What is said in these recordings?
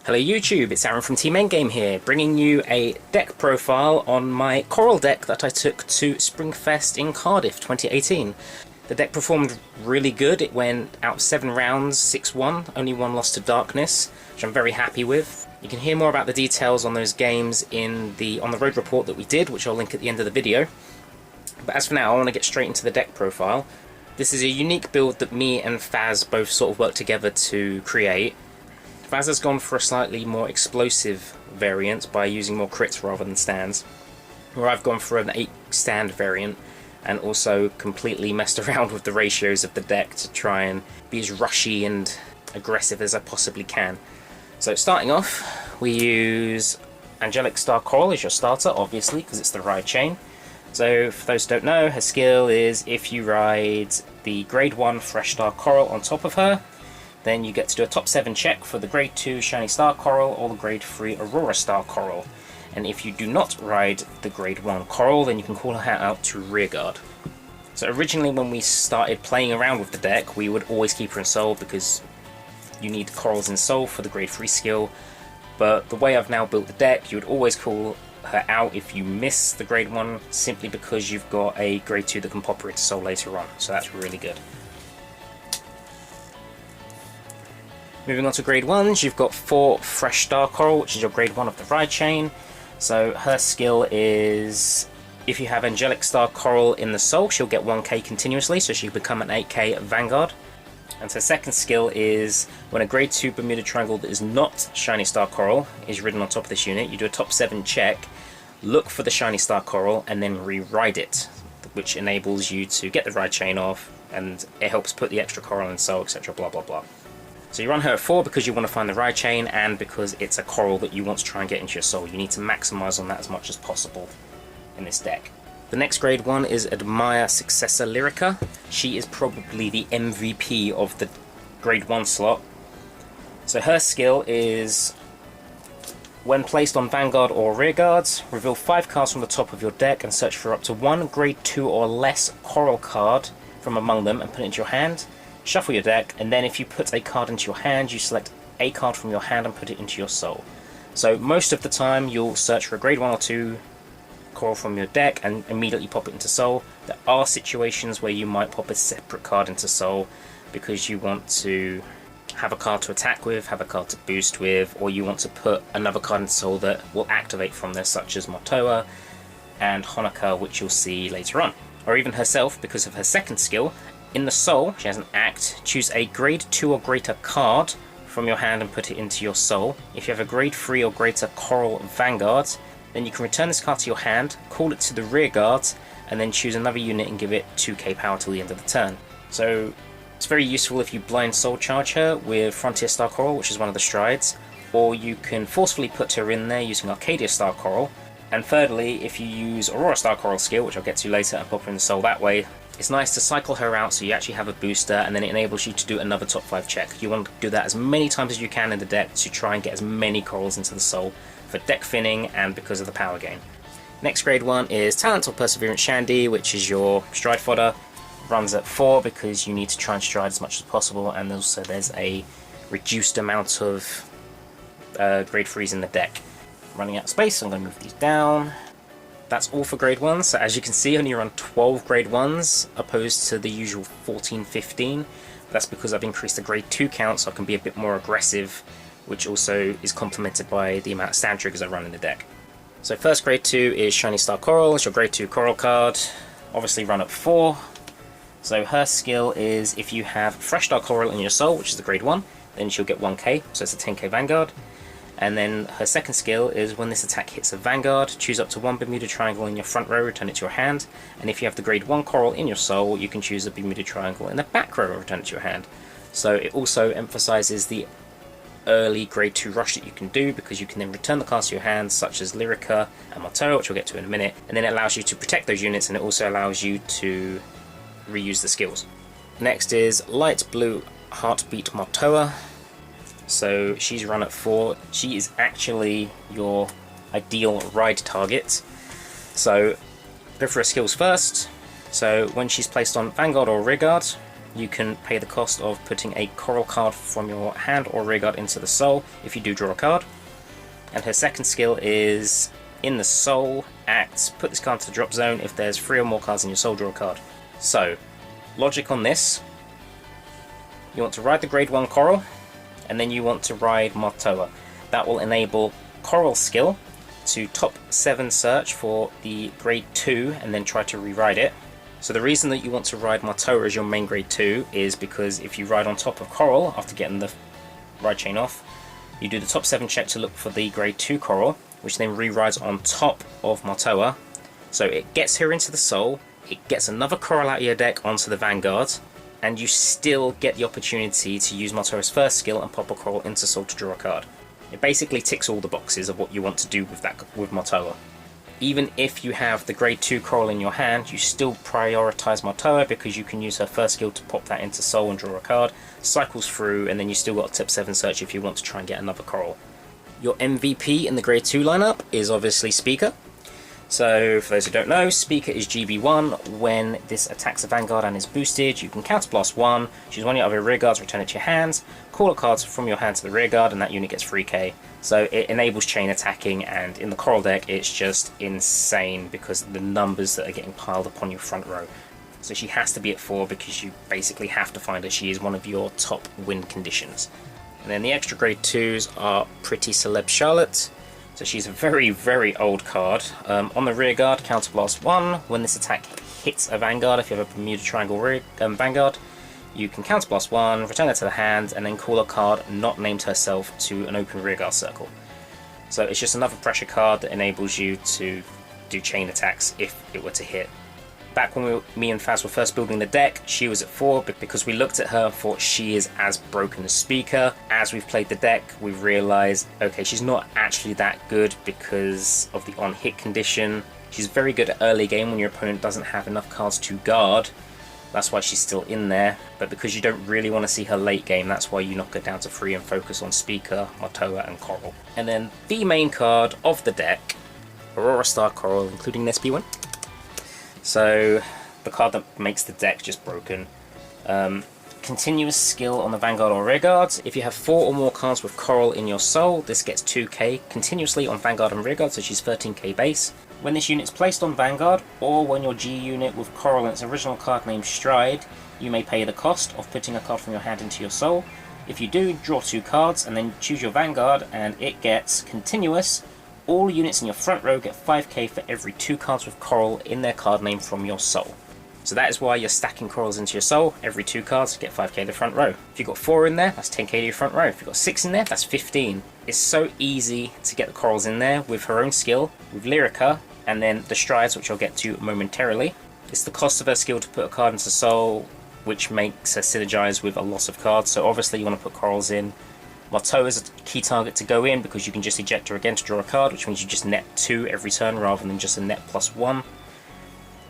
Hello YouTube, it's Aaron from Team Endgame here, bringing you a deck profile on my Coral deck that I took to Springfest in Cardiff 2018. The deck performed really good. It went out 7 rounds, 6-1, only 1 loss to Darkness, which I'm very happy with. You can hear more about the details on those games on the road report that we did, which I'll link at the end of the video. But as for now, I want to get straight into the deck profile. This is a unique build that me and Faz both sort of worked together to create. Faz has gone for a slightly more explosive variant by using more crits rather than stands, where I've gone for an 8 stand variant and also completely messed around with the ratios of the deck to try and be as rushy and aggressive as I possibly can. So starting off, we use Angelic Star Coral as your starter, obviously, because it's the ride chain. So for those who don't know, her skill is if you ride the grade 1 Fresh Star Coral on top of her, then you get to do a top 7 check for the grade 2 Shiny Star Coral or the grade 3 Aurora Star Coral. And if you do not ride the grade 1 Coral, then you can call her out to Rearguard. So originally when we started playing around with the deck, we would always keep her in Soul because you need Corals in Soul for the grade 3 skill. But the way I've now built the deck, you would always call her out if you miss the grade 1, simply because you've got a grade 2 that can pop her into Soul later on. So that's really good. Moving on to grade 1s, you've got 4 Fresh Star Coral, which is your grade 1 of the ride chain. So her skill is, if you have Angelic Star Coral in the Soul, she'll get 1k continuously, so she'll become an 8k Vanguard. And her second skill is, when a grade 2 Bermuda Triangle that is not Shiny Star Coral is ridden on top of this unit, you do a top 7 check, look for the Shiny Star Coral, and then re-ride it, which enables you to get the ride chain off, and it helps put the extra Coral in Soul, etc. blah blah blah. So you run her at 4 because you want to find the ride chain and because it's a Coral that you want to try and get into your Soul. You need to maximise on that as much as possible in this deck. The next grade 1 is Admire Successor Lyrica. She is probably the MVP of the grade 1 slot. So her skill is, when placed on Vanguard or Rearguard, reveal 5 cards from the top of your deck and search for up to 1 grade 2 or less Coral card from among them and put it into your hand. Shuffle your deck, and then if you put a card into your hand, you select a card from your hand and put it into your Soul. So most of the time you'll search for a grade 1 or 2 Coral from your deck and immediately pop it into Soul. There are situations where you might pop a separate card into Soul because you want to have a card to attack with, have a card to boost with, or you want to put another card into Soul that will activate from there, such as Motoa and Honoka, which you'll see later on. Or even herself, because of her second skill. In the Soul, she has an act. Choose a grade 2 or greater card from your hand and put it into your Soul. If you have a grade 3 or greater Coral Vanguard, then you can return this card to your hand, call it to the Rearguard, and then choose another unit and give it 2k power till the end of the turn. So it's very useful if you blind Soul Charge her with Frontier Star Coral, which is one of the strides, or you can forcefully put her in there using Arcadia Star Coral. And thirdly, if you use Aurora Star Coral skill, which I'll get to later, and pop her in the Soul that way, it's nice to cycle her out so you actually have a booster, and then it enables you to do another top 5 check. You want to do that as many times as you can in the deck to try and get as many Corals into the Soul for deck thinning and because of the power gain. Next grade 1 is Talent or Perseverance Shandy, which is your stride fodder. Runs at 4 because you need to try and stride as much as possible, and also there's a reduced amount of grade 3s in the deck. Running out of space, so I'm going to move these down. That's all for grade 1, so as you can see, I only run 12 grade 1s opposed to the usual 14-15. That's because I've increased the grade 2 count so I can be a bit more aggressive, which also is complemented by the amount of stand triggers I run in the deck. So first grade 2 is Shiny Star Coral. It's your grade 2 Coral card, obviously run at 4. So her skill is, if you have Fresh Star Coral in your Soul, which is the grade 1, then she'll get 1k, so it's a 10k Vanguard. And then her second skill is, when this attack hits a Vanguard, choose up to 1 Bermuda Triangle in your front row, return it to your hand. And if you have the grade 1 Coral in your Soul, you can choose a Bermuda Triangle in the back row, return it to your hand. So it also emphasizes the early grade 2 rush that you can do, because you can then return the cards to your hand, such as Lyrica and Motoa, which we'll get to in a minute. And then it allows you to protect those units, and it also allows you to reuse the skills. Next is Light Blue Heartbeat Motoa. So she's run at 4. She is actually your ideal ride target. So go for her skills first. So when she's placed on Vanguard or Rearguard, you can pay the cost of putting a coral card from your hand or rearguard into the soul if you do draw a card. And her second skill is in the soul, put this card to the drop zone. If there's 3 or more cards in your soul, draw a card. So, logic on this, you want to ride the grade 1 coral, and then you want to ride Martoa. That will enable coral skill to top 7 search for the grade 2 and then try to reride it. So the reason that you want to ride Martoa as your main grade 2 is because if you ride on top of coral after getting the ride chain off, you do the top 7 check to look for the grade 2 coral, which then re-rides on top of Martoa. So it gets her into the soul, it gets another coral out of your deck onto the Vanguard, and you still get the opportunity to use Martoa's first skill and pop a coral into soul to draw a card. It basically ticks all the boxes of what you want to do with Martoa. Even if you have the grade 2 coral in your hand, you still prioritise Martoa because you can use her first skill to pop that into soul and draw a card, cycles through, and then you still got a tip 7 search if you want to try and get another coral. Your MVP in the grade 2 lineup is obviously Speaker. So for those who don't know, Speaker is GB1. When this attacks a Vanguard and is boosted, you can counterblast 1, choose one of your rear guards, return it to your hands, call a card from your hand to the rear guard, and that unit gets 3k. So it enables chain attacking, and in the coral deck it's just insane because of the numbers that are getting piled up on your front row. So she has to be at 4 because you basically have to find her. She is one of your top win conditions. And then the extra grade 2s are Pretty Celeb Charlotte. So she's a very, very old card. On the rear guard, counterblast 1. When this attack hits a Vanguard, if you have a Bermuda Triangle Vanguard, you can counterblast 1, return it to the hand, and then call a card not named herself to an open rearguard circle. So it's just another pressure card that enables you to do chain attacks if it were to hit. Back when me and Faz were first building the deck, she was at 4, but because we looked at her and thought she is as broken as Speaker. As we've played the deck, we've realised, okay, she's not actually that good because of the on-hit condition. She's very good at early game when your opponent doesn't have enough cards to guard. That's why she's still in there, but because you don't really want to see her late game, that's why you knock her down to 3 and focus on Speaker, Martoa and Coral. And then the main card of the deck, Aurora Star Coral, including this B1. So, the card that makes the deck just broken. Continuous skill on the Vanguard or Rearguard. If you have 4 or more cards with Coral in your soul, this gets 2k continuously on Vanguard and Rearguard, so she's 13k base. When this unit is placed on Vanguard, or when your G unit with Coral in its original card named Stride, you may pay the cost of putting a card from your hand into your soul. If you do, draw 2 cards and then choose your Vanguard, and it gets continuous. All units in your front row get 5k for every 2 cards with Coral in their card name from your soul. So that is why you're stacking Corals into your soul. Every 2 cards get 5k to the front row. If you've got 4 in there, that's 10k to your front row. If you've got 6 in there, that's 15. It's so easy to get the Corals in there with her own skill, with Lyrica, and then the Strides, which I'll get to momentarily. It's the cost of her skill to put a card into soul, which makes her synergize with a loss of cards. So obviously you want to put Corals in. Martoa is a key target to go in because you can just eject her again to draw a card, which means you just net 2 every turn rather than just a net +1.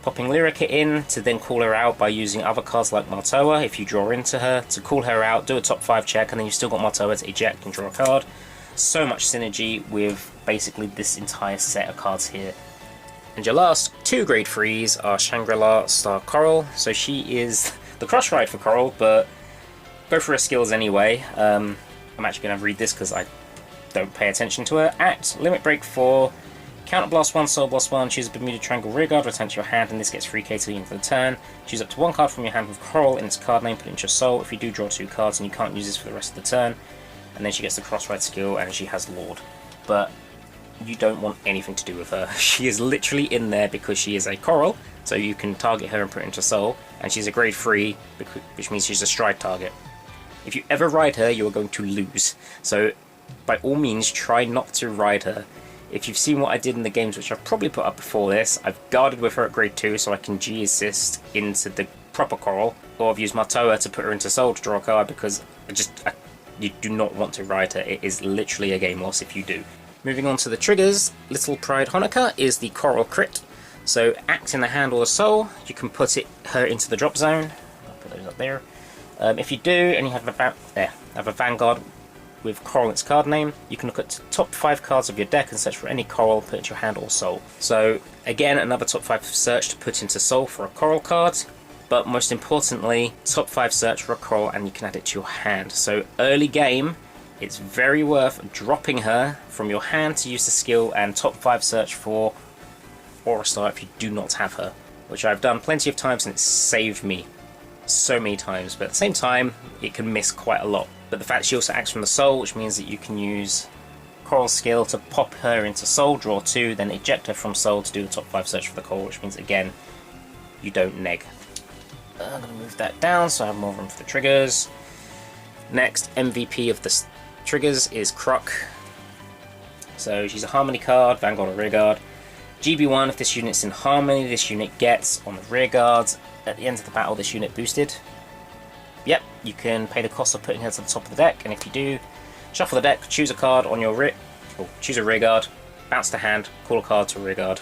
Popping Lyrica in to then call her out by using other cards like Martoa if you draw into her, to call her out, do a top 5 check, and then you've still got Martoa to eject and draw a card. So much synergy with basically this entire set of cards here. And your last 2 grade 3s are Shangri-La Star Coral. So she is the cross ride for Coral, but go for her skills anyway. I'm actually going to read this because I don't pay attention to her. Act, Limit Break 4, Counterblast 1, Soul Blast 1, choose a Bermuda Triangle Rearguard, return to your hand, and this gets 3k to the end of the turn. Choose up to 1 card from your hand with Coral in its card name, put it into your soul. If you do, draw 2 cards and you can't use this for the rest of the turn. And then she gets the cross ride skill and she has Lord. But you don't want anything to do with her. She is literally in there because she is a Coral, so you can target her and put her into soul, and she's a grade 3, which means she's a Stride target. If you ever ride her, you are going to lose. So, by all means, try not to ride her. If you've seen what I did in the games, which I've probably put up before this, I've guarded with her at grade 2 so I can G-assist into the proper Coral, or I've used Martoa to put her into soul to draw a card because you do not want to ride her. It is literally a game loss if you do. Moving on to the triggers, Little Pride Honoka is the Coral crit. So, act in the hand or the soul, you can put her into the drop zone. I'll put those up there. If you do, and you have a Vanguard with Coral in its card name, you can look at the top 5 cards of your deck and search for any Coral, put it into your hand or soul. So again, another top 5 search to put into soul for a Coral card. but most importantly, top 5 search for a coral and you can add it to your hand. So early game, it's very worth dropping her from your hand to use the skill and top 5 search for Aura Star if you do not have her, which I've done plenty of times and it's saved me so many times, but at the same time it can miss quite a lot. But the fact she also acts from the soul, which means that you can use Coral skill to pop her into soul, draw 2, then eject her from soul to do the top 5 search for the coral, which means again you don't neg. I'm going to move that down so I have more room for the triggers. Next, MVP of the triggers is Croc. So she's a Harmony card, Vanguard or Rearguard. GB1, if this unit's in Harmony, this unit gets on the Rearguards. At the end of the battle, this unit boosted. Yep, you can pay the cost of putting her to the top of the deck, and if you do, shuffle the deck, choose a card on your choose a Rearguard, bounce to hand, call a card to a Rearguard.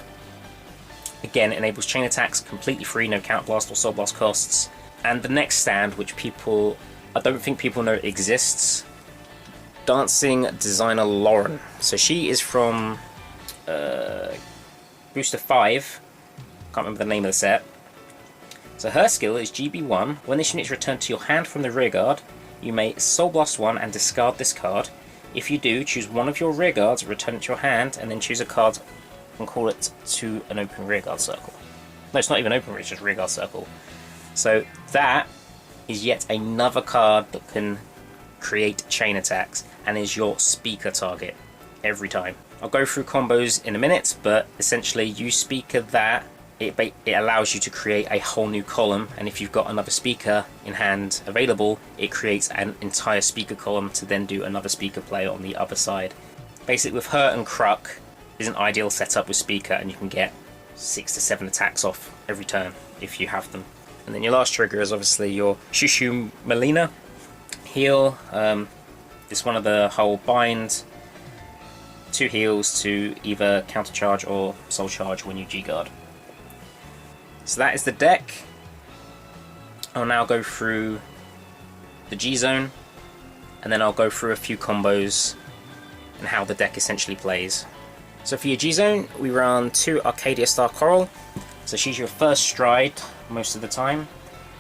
Again, it enables chain attacks, completely free, no counterblast or soul blast costs. And the next stand, which I don't think people know exists, Dancing Designer Lauren. So she is from Booster 5, can't remember the name of the set. So her skill is GB1, when this unit is returned to your hand from the Rearguard, you may Soul Blast 1 and discard this card. If you do, choose one of your Rearguards, return it to your hand, and then choose a card and call it to an open Rearguard circle. No, it's not even open, it's just Rearguard circle. So that is yet another card that can create chain attacks and is your speaker target every time. I'll go through combos in a minute, but essentially you speaker that, it allows you to create a whole new column, and if you've got another speaker in hand available, it creates an entire speaker column to then do another speaker play on the other side. Basically, with her and Kruk is an ideal setup with speaker, and you can get 6 to 7 attacks off every turn if you have them. And then your last trigger is obviously your Shushu Melina heal. It's one of the whole bind, 2 heals to either counter charge or soul charge when you G-guard. So that is the deck. I'll now go through the G-Zone, and then I'll go through a few combos and how the deck essentially plays. So for your G-Zone, we run 2 Arcadia Star Coral. So she's your first stride most of the time.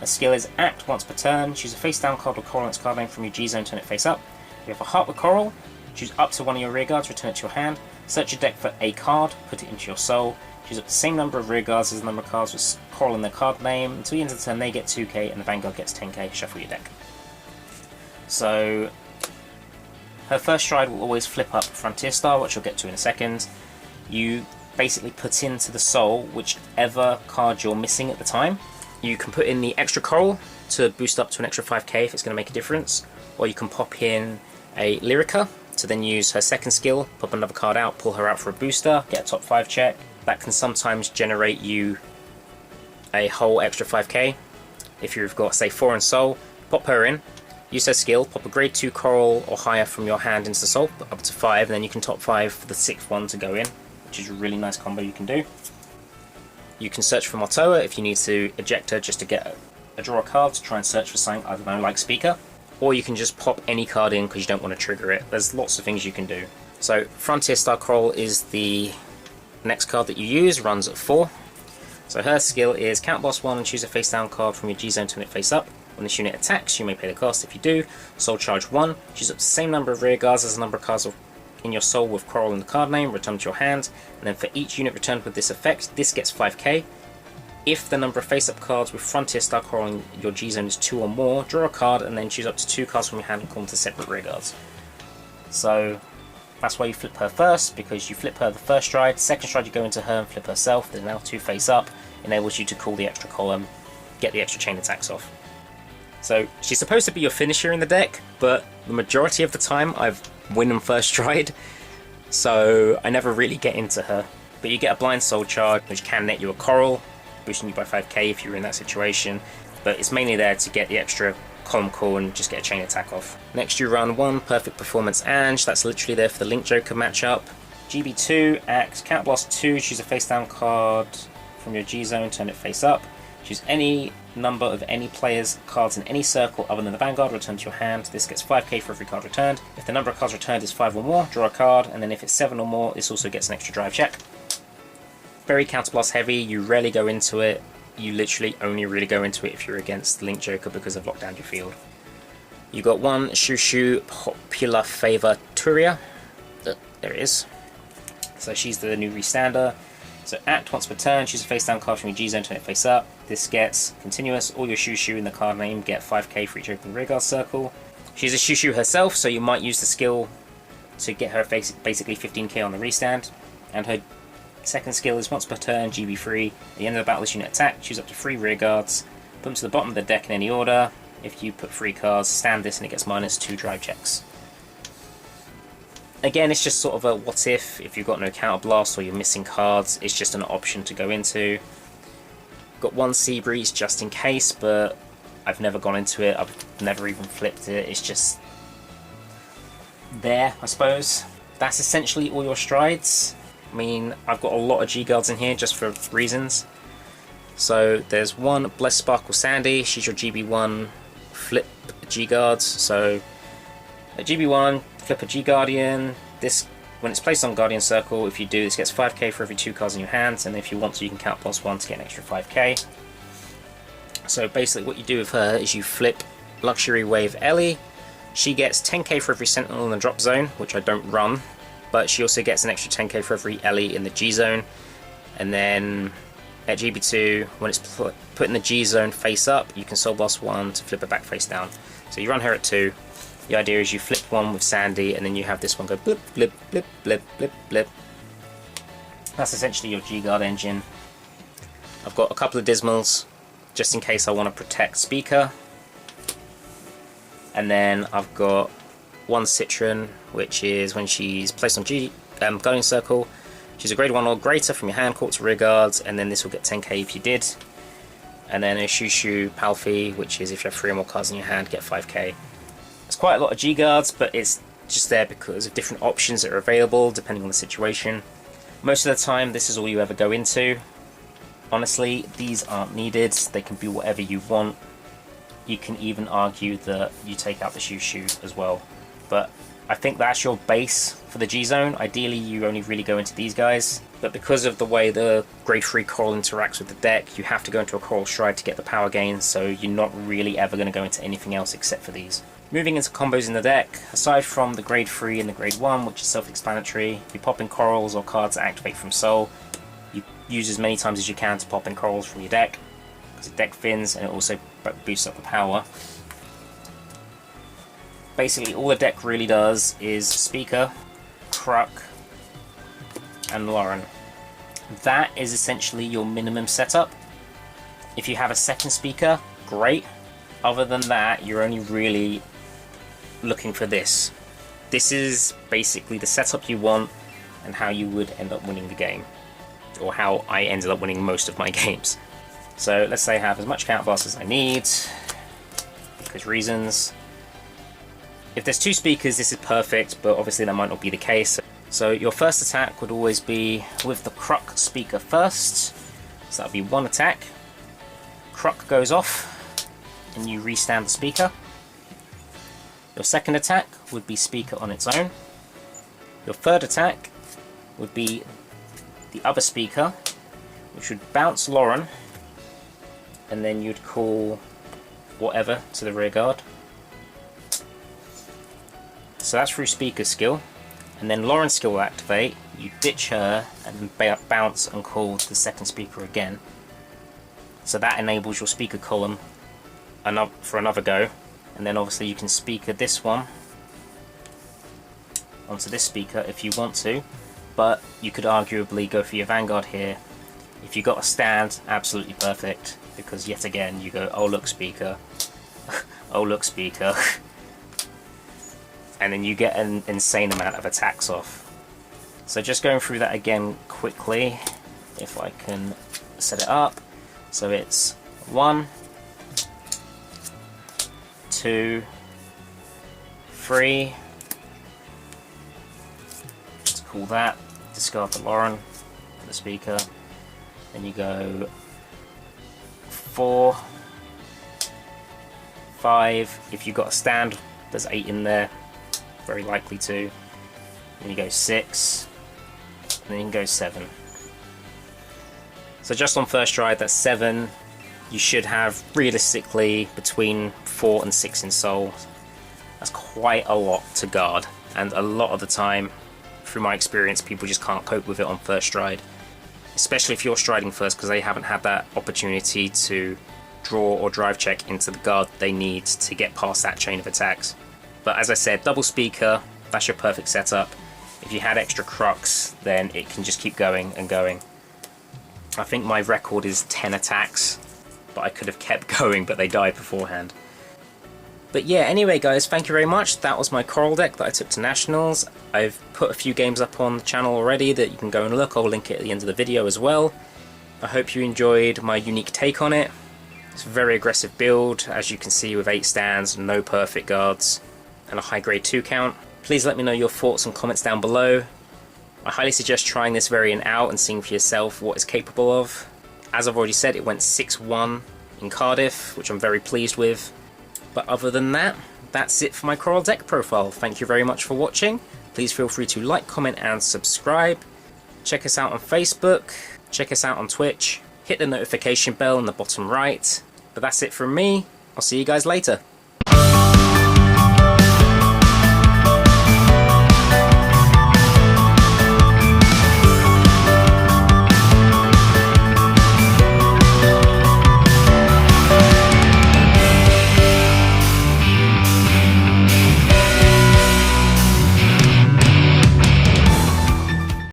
Her skill is Act once per turn. Choose a face down card with Coral in its card name from your G-Zone, turn it face up. If you have a Heart with Coral, choose up to one of your Rearguards, return it to your hand. Search your deck for a card, put it into your soul. Choose up the same number of Rearguards as the number of cards with Coral in their card name. Until the end of the turn, they get 2k and the Vanguard gets 10k. Shuffle your deck. So her first stride will always flip up Frontier Star, which I'll get to in a second. You basically put into the soul whichever card you're missing at the time. You can put in the extra Coral to boost up to an extra 5k if it's going to make a difference, or you can pop in a Lyrica to then use her second skill, pop another card out, pull her out for a booster, get a top 5 check. That can sometimes generate you a whole extra 5k. If you've got, say, 4 in soul, pop her in, use her skill, pop a grade 2 Coral or higher from your hand into the soul, up to 5, and then you can top 5 for the 6th one to go in, which is a really nice combo you can do. You can search for Motoa if you need to eject her just to get a draw a card to try and search for something, I don't know, like Speaker. Or you can just pop any card in because you don't want to trigger it. There's lots of things you can do. So Frontier Star Coral is the next card that you use, runs at 4. So her skill is count boss 1 and choose a face down card from your G-Zone, turn it face up. When this unit attacks, you may pay the cost. If you do, soul charge 1, choose up the same number of Rearguards as the number of cards in your soul with Coral in the card name, return to your hand, and then for each unit returned with this effect, this gets 5k. If the number of face-up cards with Frontier Star Coral in your G-Zone is 2 or more, draw a card and then choose up to 2 cards from your hand and call them to separate Rearguards. So that's why you flip her first, because you flip her the first stride, second stride you go into her and flip herself, there's now 2 face-up, enables you to call the extra column, get the extra chain attacks off. So she's supposed to be your finisher in the deck, but the majority of the time I've win on first stride, so I never really get into her. But you get a blind soul charge, which can net you a Coral, boosting you by 5k if you're in that situation, but it's mainly there to get the extra column call and just get a chain attack off. Next you run 1 Perfect Performance Ange, that's literally there for the Link Joker matchup. GB2, Act, Count Blast 2, choose a face down card from your G-Zone, turn it face up. Choose any number of any player's cards in any circle other than the Vanguard, return to your hand. This gets 5k for every card returned. If the number of cards returned is 5 or more, draw a card, and then if it's 7 or more, this also gets an extra drive check. Very counterblast heavy, you rarely go into it. you literally only really go into it if you're against Link Joker because I've locked down your field. You've got one Shushu Popular Favor Turia. There it is. So she's the new restander. So act once per turn, choose a face down card from your G zone, turn it face up. This gets continuous. All your Shushu in the card name get 5k for each open rearguard circle. She's a Shushu herself, so you might use the skill to get her basically 15k on the restand. And her second skill is once per turn, GB free. At the end of the battle, this unit attack, choose up to 3 rearguards, put them to the bottom of the deck in any order. If you put 3 cards, stand this and it gets -2 drive checks. Again, it's just sort of a what if you've got no counter blast or you're missing cards, it's just an option to go into. Got one Sea Breeze just in case, but I've never gone into it, I've never even flipped it, it's just there, I suppose. That's essentially all your strides. I mean, I've got a lot of G-Guards in here just for reasons. So there's one Blessed Sparkle Sandy, she's your GB1 flip G-Guards. So a GB1, flip a G-Guardian. This, when it's placed on Guardian Circle, if you do, this gets 5k for every 2 cards in your hands, and if you want to, you can count +1 to get an extra 5k. So basically what you do with her is you flip Luxury Wave Ellie. She gets 10k for every Sentinel in the drop zone, which I don't run, but she also gets an extra 10k for every Ellie in the G zone. And then at GB2, when it's put in the G zone face up, you can Soul Blast 1 to flip it back face down. So you run her at 2. The idea is you flip one with Sandy, and then you have this one go blip, blip, blip, blip, blip, blip. That's essentially your G-Guard engine. I've got a couple of Dismals, just in case I want to protect Speaker. And then I've got one Citron, which is when she's placed on Guardian Circle. She's a grade 1 or greater from your hand, court to rear guards, and then this will get 10k if you did. And then a Shushu Palfi, which is if you have 3 or more cards in your hand, get 5k. It's quite a lot of G-Guards, but it's just there because of different options that are available depending on the situation. Most of the time this is all you ever go into. Honestly, these aren't needed, they can be whatever you want. You can even argue that you take out the Shushu as well. But I think that's your base for the G-Zone. Ideally you only really go into these guys, but because of the way the grade 3 Coral interacts with the deck, you have to go into a Coral Stride to get the power gain, so you're not really ever going to go into anything else except for these. Moving into combos in the deck, aside from the grade 3 and the grade 1, which is self-explanatory, you pop in Corals or cards that activate from Soul. You use as many times as you can to pop in Corals from your deck, because it deck thins and it also boosts up the power. Basically all the deck really does is Speaker, Kruk, and Lauren. That is essentially your minimum setup. If you have a second Speaker, great. Other than that, you're only really looking for this. This is basically the setup you want and how you would end up winning the game, or how I ended up winning most of my games. So let's say I have as much counterblast as I need because reasons. If there's 2 speakers, this is perfect, but obviously that might not be the case. So your first attack would always be with the Kruk Speaker first. So that would be 1 attack. Kruk goes off and you restand the Speaker. Your second attack would be Speaker on its own. Your third attack would be the other Speaker, which would bounce Lauren, and then you'd call whatever to the rear guard. So that's through Speaker's skill, and then Lauren's skill will activate, you ditch her, and bounce and call the second Speaker again. So that enables your Speaker column for another go, and then obviously you can Speaker this one onto this Speaker if you want to, but you could arguably go for your Vanguard here. If you got a stand, absolutely perfect, because yet again you go, oh look Speaker, oh look Speaker, and then you get an insane amount of attacks off. So just going through that again quickly, if I can set it up. So it's 1, 2, 3. Let's call that. Discard the Lauren, the Speaker. Then you go 4, 5. If you've got a stand, there's 8 in there. Very likely to. Then you go 6. And then you can go 7. So just on first stride, that's 7. you should have realistically between 4 and 6 in soul. That's quite a lot to guard, and a lot of the time, through my experience, people just can't cope with it on first stride. Especially if you're striding first, because they haven't had that opportunity to draw or drive check into the guard they need to get past that chain of attacks. But as I said, double speaker, that's your perfect setup. If you had extra crux, then it can just keep going and going. I think my record is 10 attacks, but I could have kept going, but they died beforehand. But yeah, anyway guys, thank you very much. That was my Coral deck that I took to Nationals. I've put a few games up on the channel already that you can go and look. I'll link it at the end of the video as well. I hope you enjoyed my unique take on it. It's a very aggressive build, as you can see, with 8 stands, no perfect guards, and a high grade 2 count. Please let me know your thoughts and comments down below. I highly suggest trying this variant out and seeing for yourself what it's capable of. As I've already said, it went 6-1 in Cardiff, which I'm very pleased with. But other than that, that's it for my Coral deck profile. Thank you very much for watching. Please feel free to like, comment and subscribe. Check us out on Facebook. Check us out on Twitch. Hit the notification bell in the bottom right. But that's it from me. I'll see you guys later.